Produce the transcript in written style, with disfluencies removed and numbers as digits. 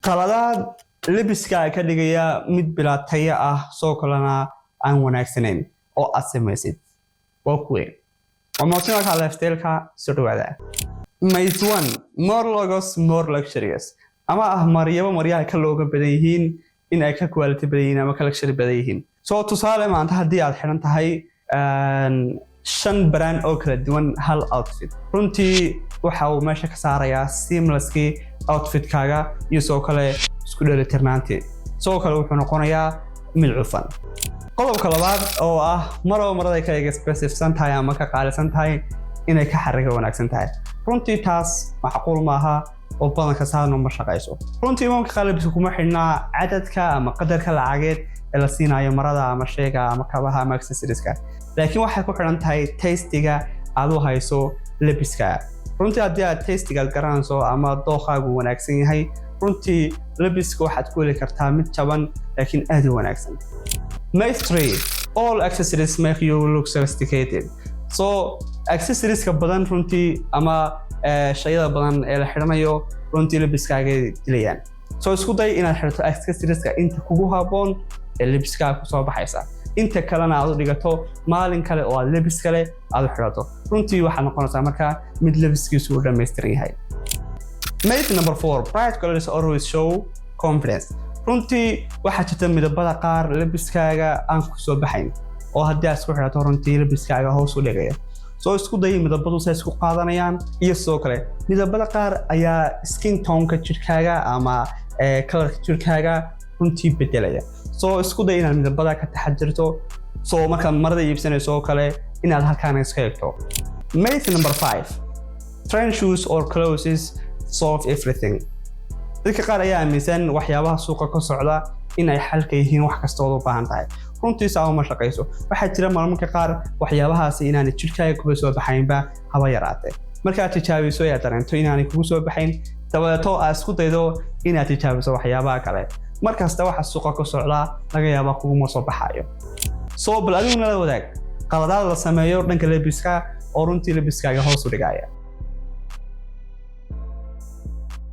qaladaad labiskaaga ka dhigaya mid bilaa tayo ah soo kalena aan wanaagsanayn oo aad samaysid waa kuwe Motinho Lifestyle-ka soo dhawaada Mate 1 more logos more luxurious ama maryaha ka looga badan yihiin in ay ka quality badan yihiin ama ka luxury badan yihiin soo tusaale maanta haddii aad xiran tahay 5 brand oo kala duwan hal outfit runtii waxa uu meesha ka saarayaa seamlessly outfit-kaaga iyo soo kale isku dheelitirnaantii soo kale wuxuu noqonayaa mid cufan qodobka labaad oo ah marada kale expressive tahay ama ka qaalisan tahay inay ka xariga wanaagsan tahay runtii taas macquul maaha oo badanka saarno ma shaqayso runtii imaamka qalabkiisa kuma xidhnaa cadadka ama qadarka lacageed ee la siinayo marada ama shayga ama kabaha ama accessorieska laakiin waxay ku xidhan tahay tastiga aad u hayso labiska runtii haddii aad tastiga garanayso ama dooqaagu wanaagsan yahay runtii labiska waxaad ku heli kartaa mid jaban laakiin aad u wanaagsan Mate 3 all accessories make you look sophisticated so accessories ka badan runtii ama shayada badan ee la xiranayo runtii labiskaaga dilayaan soo isku day inaad xirto accessories-ka inta kugu haboon ee labiskaaga ku soo baxaysa inta kalena aad u dhigato maalin kale oo aad labis kale aad u xirato runtii waxa noqonaysa marka mid labiskiisu u dhameystiran yahay Mate number 4 bright colors always show confidence runtii waxa jirta midabada qaar labiskaaga aan ku soo baxayn oo haddii aad isku xirato runtii labiskaaga hoos u dhigaya soo isku day midabadu say isku qaadanayaan iyo soo kale midabada qaar ayaa skin tone-ka jirkaaga ama color-ka jirkaaga runtii bedelaya soo isku day inaad midabada ka taxadirto soo marka marada iibsanayso oo kale inaad halkaan iska eegto Mate number 5 trend shoes or clothes solve everything dadka qaar ayaa aaminsan waxyaabaha suuqa ka socda in ay xalka yihiin wax kasta oo u baahan tahay runtii saa ma shaqayso waxa jira marmarka qaar waxyaabahaasi inaanay jirkaaga kuba soo baxaynba haba yaraatee marka aad tijaabiso ayaa dareento inaanay kugu soo baxayn dabadeeto aad isku daydo inaad tijaabiso waxyaabaha kale markasta waxa suuqa ka socda laga yaabaa kuguma soo baxayo soo bal adiguna la wadaag qaladaad la sameeyo dhanka labiska oo runtii labiskaaga hoos u dhigaya